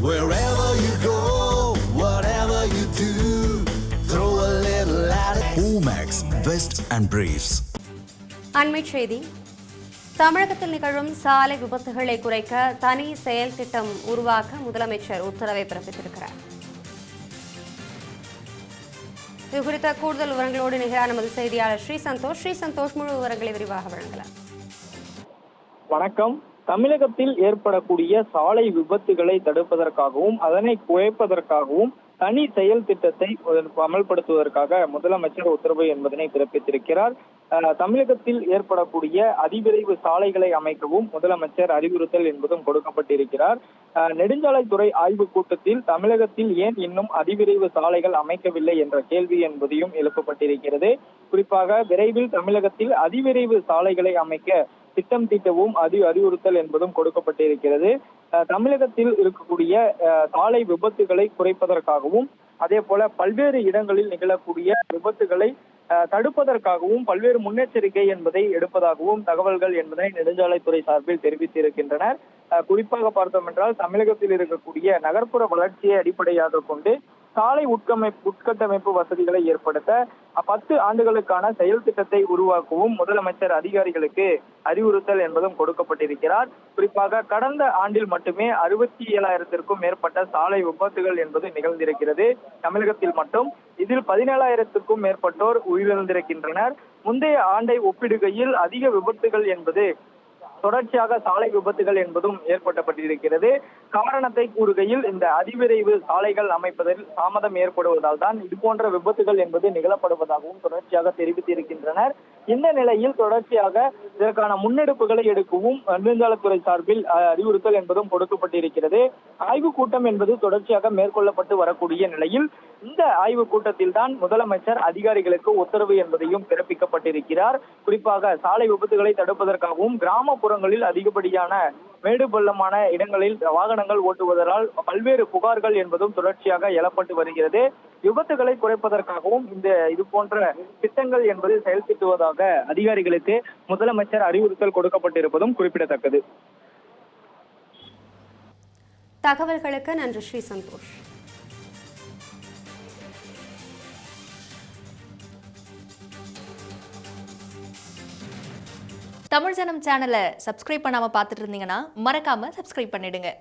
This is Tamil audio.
Wherever you go, whatever you do, throw a little at it. Omax, Vest and Briefs. அண்மைச் செய்தி. தமிழகத்தில் நிகழும் சாலை விபத்துகளை குறைக்க தனி செயல் திட்டம் உருவாக்க முதலமைச்சர் உத்தரவை பிறப்பித்திருக்கிறார். இது குறித்த கூடுதல் விவரங்களோடு நிகழ நமது செய்தியாளர் ஸ்ரீ சந்தோஷ் முழு விவரங்களை விரிவாக வழங்கலாம். வணக்கம். தமிழகத்தில் ஏற்படக்கூடிய சாலை விபத்துகளை தடுப்பதற்காகவும் அதனை குறைப்பதற்காகவும் தனி செயல் திட்டத்தை அமல்படுத்துவதற்காக முதலமைச்சர் உத்தரவு என்பதனை பிறப்பித்திருக்கிறார். தமிழகத்தில் ஏற்படக்கூடிய அதிவிரைவு சாலைகளை அமைக்கவும் முதலமைச்சர் அறிவுறுத்தல் என்பதும் கொடுக்கப்பட்டிருக்கிறார். நெடுஞ்சாலைத்துறை ஆய்வுக் கூட்டத்தில் தமிழகத்தில் ஏன் இன்னும் அதிவிரைவு சாலைகள் அமைக்கவில்லை என்ற கேள்வி என்பதையும் எழுப்பப்பட்டிருக்கிறது. குறிப்பாக விரைவில் தமிழகத்தில் அதிவிரைவு சாலைகளை அமைக்க திட்டம் தீட்டவும் அறிவுறுத்தல் என்பதும் கொடுக்கப்பட்டிருக்கிறது. தமிழகத்தில் இருக்கக்கூடிய சாலை விபத்துகளை குறைப்பதற்காகவும் அதே போல பல்வேறு இடங்களில் நிகழக்கூடிய விபத்துகளை தடுப்பதற்காகவும் பல்வேறு முன்னெச்சரிக்கை என்பதை எடுப்பதாகவும் தகவல்கள் என்பதை நெடுஞ்சாலைத்துறை சார்பில் தெரிவித்திருக்கின்றனர். குறிப்பாக பார்த்தோம் என்றால் தமிழகத்தில் இருக்கக்கூடிய நகர்ப்புற வளர்ச்சியை அடிப்படையாக கொண்டு சாலை உட்கட்டமைப்பு வசதிகளை ஏற்படுத்த 10 ஆண்டுகளுக்கான செயல் திட்டத்தை உருவாக்கவும் முதலமைச்சர் அதிகாரிகளுக்கு அறிவுறுத்தல் என்பதும் கொடுக்கப்பட்டிருக்கிறார். குறிப்பாக கடந்த ஆண்டில் மட்டுமே 67,000க்கும் மேற்பட்ட சாலை விபத்துகள் என்பது நிகழ்ந்திருக்கிறது தமிழகத்தில் மட்டும். இதில் 17,000க்கும் மேற்பட்டோர் உயிரிழந்திருக்கின்றனர். முந்தைய ஆண்டை ஒப்பிடுகையில் அதிக விபத்துகள் என்பது தொடர்ச்சியாக சாலை விபத்துகள் என்பதும் ஏற்பட்டப்பட்டிருக்கிறது. காரணத்தை கூறுகையில் இந்த அதிவிரைவு சாலைகள் அமைப்பதில் தாமதம் ஏற்படுவதால் தான் இது போன்ற விபத்துகள் என்பது நிகழப்படுவதாகவும் தொடர்ச்சியாக தெரிவித்திருக்கின்றனர். இந்த நிலையில் தொடர்ச்சியாக இதற்கான முன்னெடுப்புகளை எடுக்கவும் நெடுஞ்சாலைத்துறை சார்பில் அறிவுறுத்தல் என்பதும் கொடுக்கப்பட்டிருக்கிறது. ஆய்வுக் கூட்டம் என்பது தொடர்ச்சியாக மேற்கொள்ளப்பட்டு வரக்கூடிய நிலையில் இந்த ஆய்வுக் கூட்டத்தில் தான் முதலமைச்சர் அதிகாரிகளுக்கு உத்தரவு என்பதையும் பிறப்பிக்கப்பட்டிருக்கிறார். குறிப்பாக சாலை விபத்துகளை தடுப்பதற்காகவும் கிராமப்புறங்களில் அதிகப்படியான மேடு பள்ளமான இடங்களில் வாகனங்கள் ஓட்டுவதால் பல்வேறு புகார்கள் என்பதும் தொடர்ச்சியாக எழப்பட்டு வருகிறது. விபத்துகளை குறைப்பதற்காகவும் இது போன்ற திட்டங்கள் என்பது செயல்படுத்துவதாக அதிகாரிகளுக்கு முதலமைச்சர் அறிவுறுத்தல் கொடுக்கப்பட்டிருப்பதும் குறிப்பிடத்தக்கது. தகவல்களுக்கு நன்றி ஸ்ரீ சந்தோஷ். தமிழ் ஜனம் சேனலை சப்ஸ்கிரைப் பண்ணாம பார்த்துட்டு இருந்தீங்கன்னா மறக்காம சப்ஸ்கிரைப் பண்ணிடுங்க.